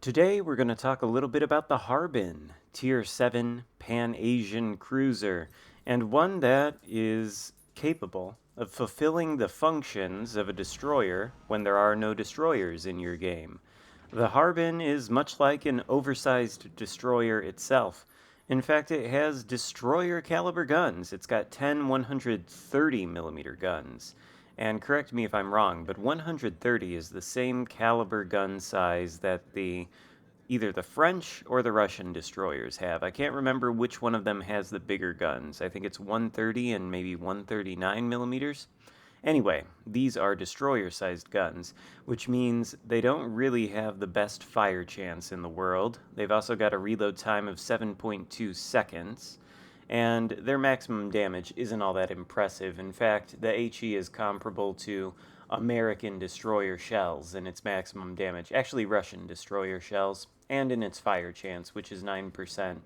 Today we're going to talk a little bit about the Harbin, Tier 7 Pan-Asian cruiser, and one that is capable of fulfilling the functions of a destroyer when there are no destroyers in your game. The Harbin is much like an oversized destroyer itself. In fact, it has destroyer caliber guns. It's got 10 130 millimeter guns. And correct me if I'm wrong, but 130 is the same caliber gun size that either the French or the Russian destroyers have. I can't remember which one of them has the bigger guns. I think it's 130 and maybe 139 millimeters. Anyway, these are destroyer-sized guns, which means they don't really have the best fire chance in the world. They've also got a reload time of 7.2 seconds, and their maximum damage isn't all that impressive. In fact, the HE is comparable to American destroyer shells in its maximum damage, actually Russian destroyer shells, and in its fire chance, which is 9%.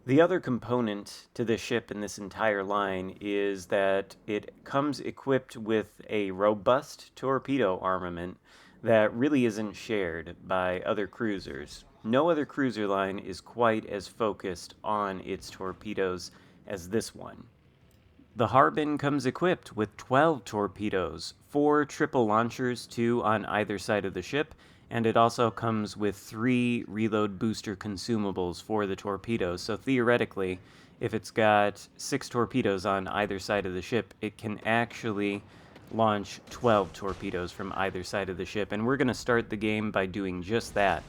The other component to this ship in this entire line is that it comes equipped with a robust torpedo armament that really isn't shared by other cruisers. No other cruiser line is quite as focused on its torpedoes as this one. The Harbin comes equipped with 12 torpedoes, 4 triple launchers, 2 on either side of the ship, and it also comes with 3 reload booster consumables for the torpedoes. So theoretically, if it's got 6 torpedoes on either side of the ship, it can actually launch 12 torpedoes from either side of the ship. And we're going to start the game by doing just that.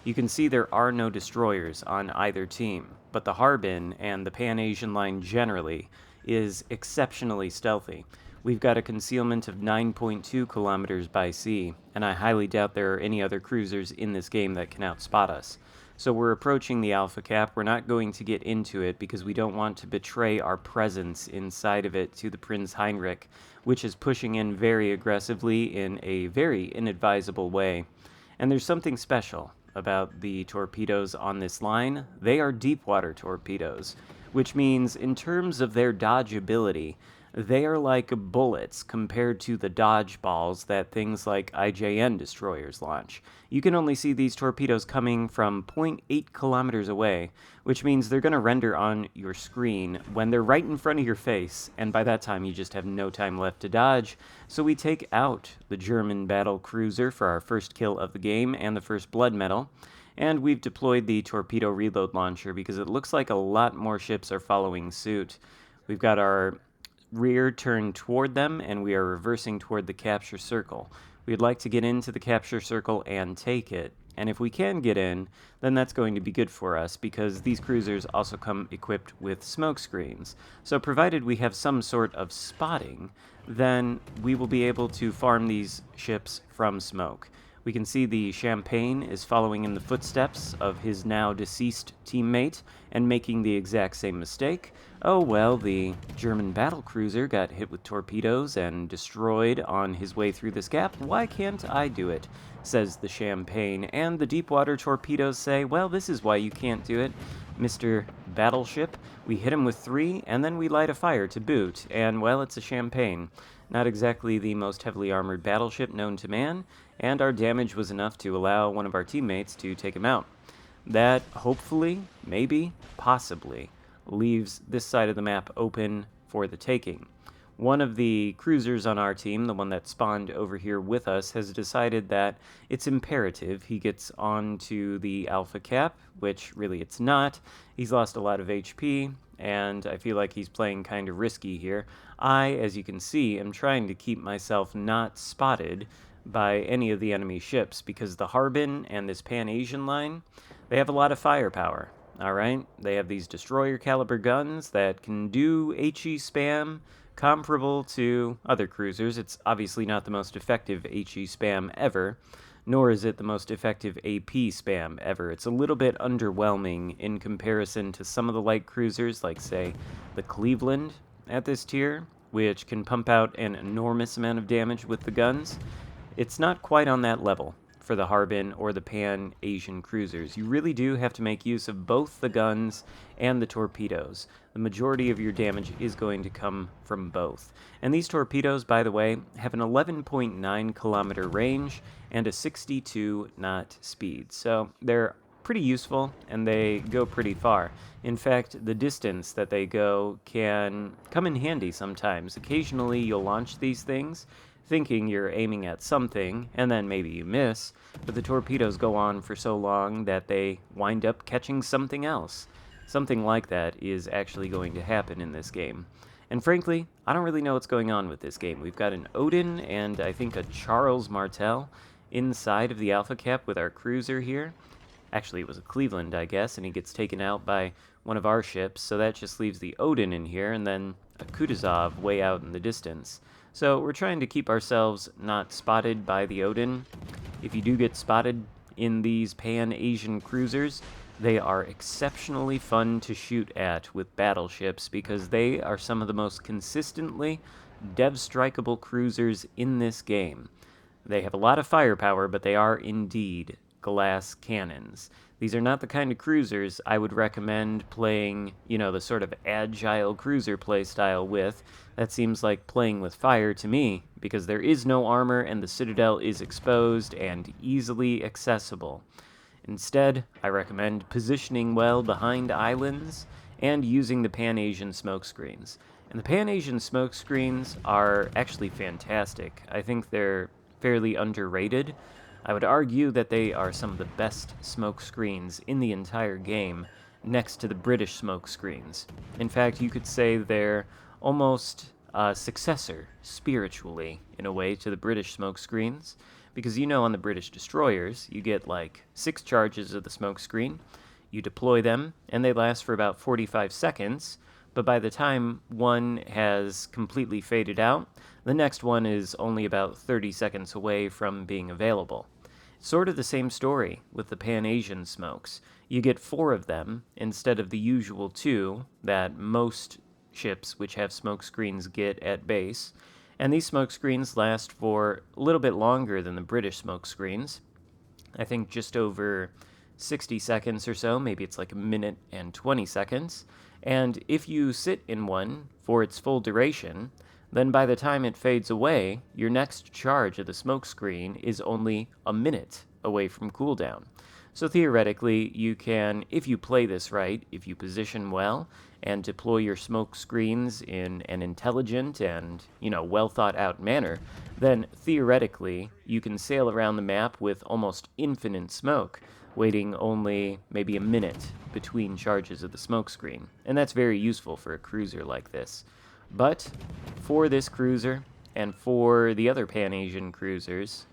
You can see there are no destroyers on either team, but the Harbin and the Pan-Asian line generally is exceptionally stealthy. We've got a concealment of 9.2 kilometers by sea, and I highly doubt there are any other cruisers in this game that can outspot us. So we're approaching the Alpha Cap. We're not going to get into it because we don't want to betray our presence inside of it to the Prinz Heinrich, which is pushing in very aggressively in a very inadvisable way. And there's something special about the torpedoes on this line. They are deep water torpedoes, which means in terms of their dodgeability, they are like bullets compared to the dodgeballs that things like IJN destroyers launch. You can only see these torpedoes coming from 0.8 kilometers away, which means they're going to render on your screen when they're right in front of your face, and by that time you just have no time left to dodge. So we take out the German battle cruiser for our first kill of the game and the first blood medal. And we've deployed the torpedo reload launcher because it looks like a lot more ships are following suit. We've got our rear turned toward them, and we are reversing toward the capture circle. We'd like to get into the capture circle and take it. And if we can get in, then that's going to be good for us because these cruisers also come equipped with smoke screens. So provided we have some sort of spotting, then we will be able to farm these ships from smoke. We can see the Champagne is following in the footsteps of his now deceased teammate and making the exact same mistake. Oh well, the German battlecruiser got hit with torpedoes and destroyed on his way through this gap. Why can't I do it? Says the Champagne. And the deepwater torpedoes say, well, this is why you can't do it, Mr. Battleship. We hit him with 3, and then we light a fire to boot. And, well, it's a Champagne. Not exactly the most heavily armored battleship known to man, and our damage was enough to allow one of our teammates to take him out. That, hopefully, maybe, possibly, leaves this side of the map open for the taking. One of the cruisers on our team, the one that spawned over here with us, has decided that it's imperative he gets onto the Alpha Cap, which really it's not. He's lost a lot of HP, and I feel like he's playing kind of risky here. I, as you can see, am trying to keep myself not spotted by any of the enemy ships because the Harbin and this Pan-Asian line, they have a lot of firepower. Alright, they have these destroyer caliber guns that can do HE spam comparable to other cruisers. It's obviously not the most effective HE spam ever, nor is it the most effective AP spam ever. It's a little bit underwhelming in comparison to some of the light cruisers, like, say, the Cleveland at this tier, which can pump out an enormous amount of damage with the guns. It's not quite on that level for the Harbin or the Pan-Asian cruisers. You really do have to make use of both the guns and the torpedoes. The majority of your damage is going to come from both. And these torpedoes, by the way, have an 11.9 kilometer range and a 62 knot speed. So they're pretty useful and they go pretty far. In fact, the distance that they go can come in handy sometimes. Occasionally you'll launch these things thinking you're aiming at something, and then maybe you miss, but the torpedoes go on for so long that they wind up catching something else. Something like that is actually going to happen in this game. And frankly, I don't really know what's going on with this game. We've got an Odin and I think a Charles Martel inside of the Alpha Cap with our cruiser here. Actually, it was a Cleveland, I guess, and he gets taken out by one of our ships, so that just leaves the Odin in here, and then a Kutuzov way out in the distance. So we're trying to keep ourselves not spotted by the Odin. If you do get spotted in these Pan-Asian cruisers, they are exceptionally fun to shoot at with battleships because they are some of the most consistently dev-strikeable cruisers in this game. They have a lot of firepower, but they are indeed glass cannons. These are not the kind of cruisers I would recommend playing, the sort of agile cruiser playstyle with. That seems like playing with fire to me, because there is no armor and the citadel is exposed and easily accessible. Instead, I recommend positioning well behind islands and using the Pan-Asian smokescreens. And the Pan-Asian smokescreens are actually fantastic. I think they're fairly underrated. I would argue that they are some of the best smoke screens in the entire game, next to the British smoke screens. In fact, you could say they're almost a successor, spiritually, in a way, to the British smoke screens, because on the British destroyers, you get like 6 charges of the smoke screen, you deploy them, and they last for about 45 seconds, but by the time one has completely faded out, the next one is only about 30 seconds away from being available. Sort of the same story with the Pan-Asian smokes. You get 4 of them instead of the usual 2 that most ships which have smoke screens get at base, and these smoke screens last for a little bit longer than the British smoke screens. I think just over 60 seconds or so, maybe it's like a minute and 20 seconds. And if you sit in one for its full duration, then by the time it fades away, your next charge of the smoke screen is only a minute away from cooldown. So theoretically, you can, if you play this right, if you position well, and deploy your smoke screens in an intelligent and, well thought out manner, then theoretically, you can sail around the map with almost infinite smoke, waiting only maybe a minute between charges of the smoke screen. And that's very useful for a cruiser like this. But for this cruiser, and for the other Pan-Asian cruisers,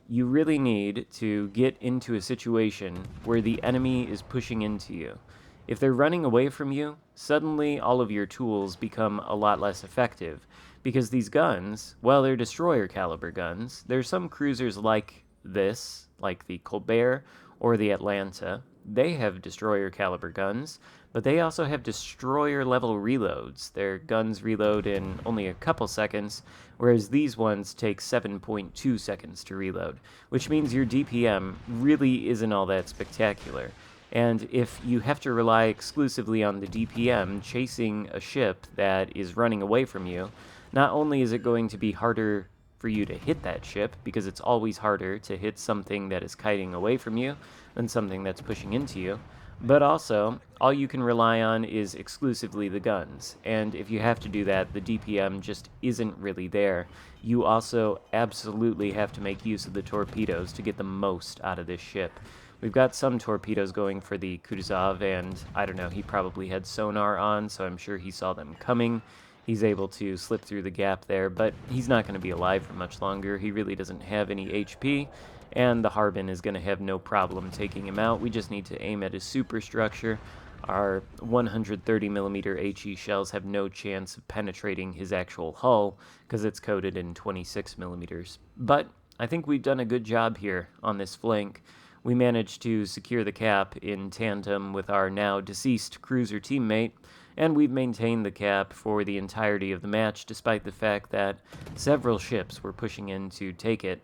you really need to get into a situation where the enemy is pushing into you. If they're running away from you, suddenly all of your tools become a lot less effective, because these guns, while they're destroyer caliber guns, there's some cruisers like this, like the Colbert or the Atlanta. They have destroyer caliber guns, but they also have destroyer level reloads. Their guns reload in only a couple seconds, whereas these ones take 7.2 seconds to reload, which means your DPM really isn't all that spectacular. And if you have to rely exclusively on the DPM chasing a ship that is running away from you, not only is it going to be harder for you to hit that ship, because it's always harder to hit something that is kiting away from you than something that's pushing into you, but also, all you can rely on is exclusively the guns, and if you have to do that, the DPM just isn't really there. You also absolutely have to make use of the torpedoes to get the most out of this ship. We've got some torpedoes going for the Kutuzov, and I don't know, he probably had sonar on, so I'm sure he saw them coming. He's able to slip through the gap there, but he's not going to be alive for much longer. He really doesn't have any HP, and the Harbin is going to have no problem taking him out. We just need to aim at his superstructure. Our 130mm HE shells have no chance of penetrating his actual hull because it's coated in 26mm. But I think we've done a good job here on this flank. We managed to secure the cap in tandem with our now deceased cruiser teammate, and we've maintained the cap for the entirety of the match, despite the fact that several ships were pushing in to take it.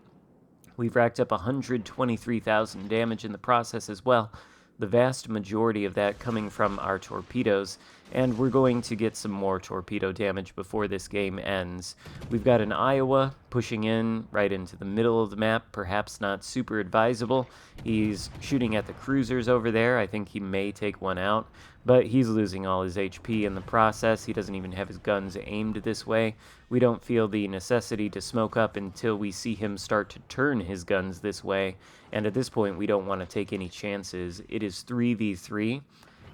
We've racked up 123,000 damage in the process as well, the vast majority of that coming from our torpedoes, and we're going to get some more torpedo damage before this game ends. We've got an Iowa pushing in right into the middle of the map, perhaps not super advisable. He's shooting at the cruisers over there. I think he may take one out, but he's losing all his HP in the process. He doesn't even have his guns aimed this way. We don't feel the necessity to smoke up until we see him start to turn his guns this way, and at this point we don't want to take any chances. It is 3v3,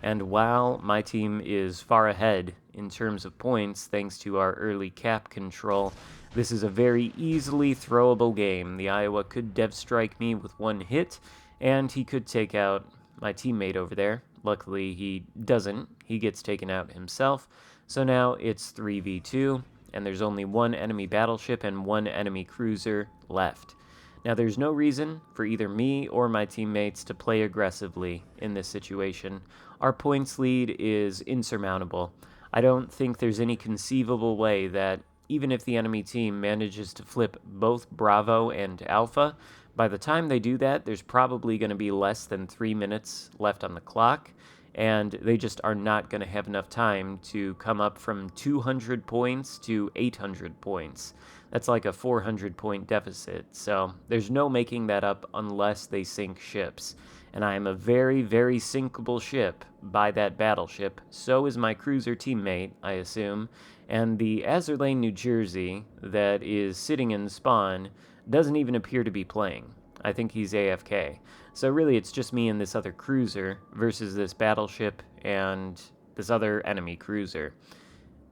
and while my team is far ahead in terms of points thanks to our early cap control, this is a very easily throwable game. The Iowa could dev strike me with one hit, and he could take out my teammate over there. Luckily he doesn't. He gets taken out himself. So now it's 3v2, and there's only one enemy battleship and one enemy cruiser left. Now, there's no reason for either me or my teammates to play aggressively in this situation. Our points lead is insurmountable. I don't think there's any conceivable way that even if the enemy team manages to flip both Bravo and Alpha, by the time they do that, there's probably going to be less than 3 minutes left on the clock, and they just are not going to have enough time to come up from 200 points to 800 points. That's like a 400-point deficit, so there's no making that up unless they sink ships. And I am a very, very sinkable ship by that battleship. So is my cruiser teammate, I assume. And the Azerlane, New Jersey, that is sitting in spawn, doesn't even appear to be playing. I think he's AFK. So really it's just me and this other cruiser versus this battleship and this other enemy cruiser.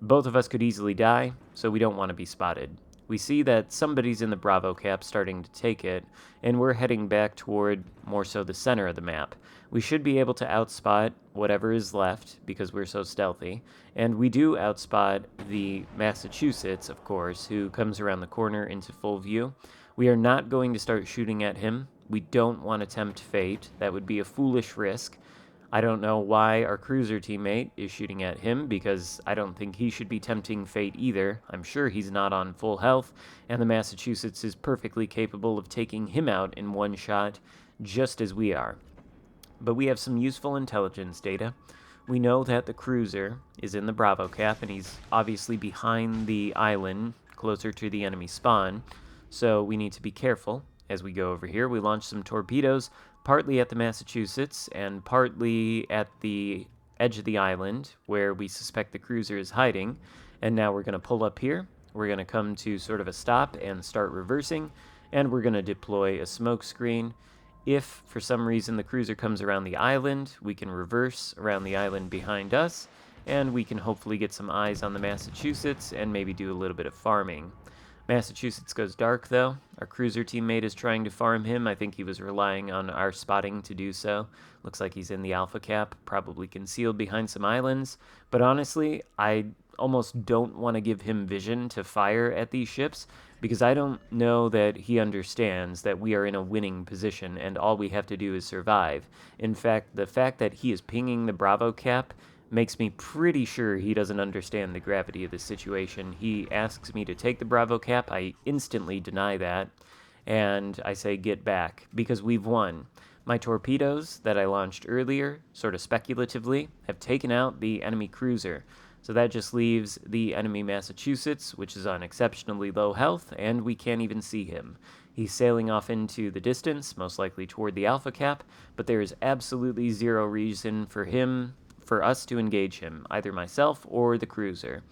Both of us could easily die, so we don't want to be spotted. We see that somebody's in the Bravo cap starting to take it, and we're heading back toward more so the center of the map. We should be able to outspot whatever is left because we're so stealthy, and we do outspot the Massachusetts, of course, who comes around the corner into full view. We are not going to start shooting at him. We don't want to tempt fate. That would be a foolish risk. I don't know why our cruiser teammate is shooting at him, because I don't think he should be tempting fate either. I'm sure he's not on full health, and the Massachusetts is perfectly capable of taking him out in one shot, just as we are. But we have some useful intelligence data. We know that the cruiser is in the Bravo cap, and he's obviously behind the island, closer to the enemy spawn, so we need to be careful. As we go over here, we launch some torpedoes, partly at the Massachusetts and partly at the edge of the island where we suspect the cruiser is hiding. And now we're going to pull up here. We're going to come to sort of a stop and start reversing, and we're going to deploy a smoke screen. If for some reason the cruiser comes around the island, we can reverse around the island behind us, and we can hopefully get some eyes on the Massachusetts and maybe do a little bit of farming. Massachusetts goes dark, though. Our cruiser teammate is trying to farm him. I think he was relying on our spotting to do so. Looks like he's in the Alpha cap, probably concealed behind some islands. But honestly, I almost don't want to give him vision to fire at these ships, because I don't know that he understands that we are in a winning position and all we have to do is survive. In fact, the fact that he is pinging the Bravo cap makes me pretty sure he doesn't understand the gravity of the situation. He asks me to take the Bravo cap. I instantly deny that, and I say get back, because we've won. My torpedoes that I launched earlier, sort of speculatively, have taken out the enemy cruiser. So that just leaves the enemy Massachusetts, which is on exceptionally low health, and we can't even see him. He's sailing off into the distance, most likely toward the Alpha cap, but there is absolutely zero reason for us to engage him, either myself or the cruiser.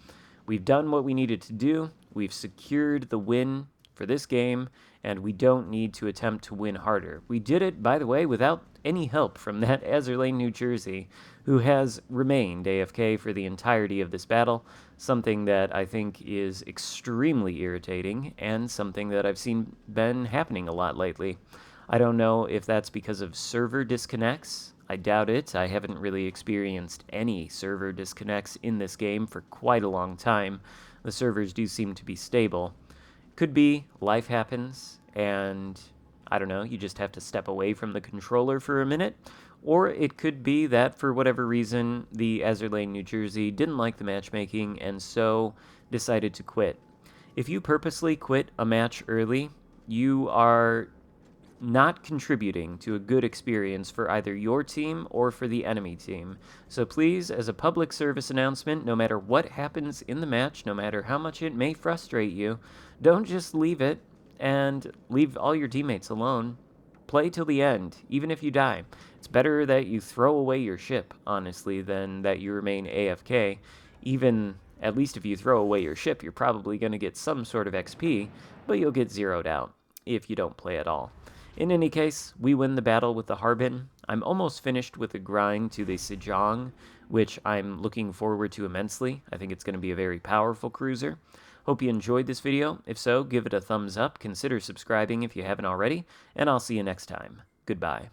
We've done what we needed to do. We've secured the win for this game, and we don't need to attempt to win harder. We did it, by the way, without any help from that Azerlane, New Jersey, who has remained AFK for the entirety of this battle, something that I think is extremely irritating and something that I've seen been happening a lot lately. I don't know if that's because of server disconnects. I doubt it. I haven't really experienced any server disconnects in this game for quite a long time. The servers do seem to be stable. Could be life happens, and I don't know, you just have to step away from the controller for a minute. Or it could be that for whatever reason, the Azerlane, New Jersey didn't like the matchmaking and so decided to quit. If you purposely quit a match early, you are not contributing to a good experience for either your team or for the enemy team. So please, as a public service announcement, no matter what happens in the match, no matter how much it may frustrate you, don't just leave it and leave all your teammates alone. Play till the end, even if you die. It's better that you throw away your ship, honestly, than that you remain AFK. Even, at least if you throw away your ship, you're probably going to get some sort of XP, but you'll get zeroed out if you don't play at all. In any case, we win the battle with the Harbin. I'm almost finished with the grind to the Sejong, which I'm looking forward to immensely. I think it's going to be a very powerful cruiser. Hope you enjoyed this video. If so, give it a thumbs up, consider subscribing if you haven't already, and I'll see you next time. Goodbye.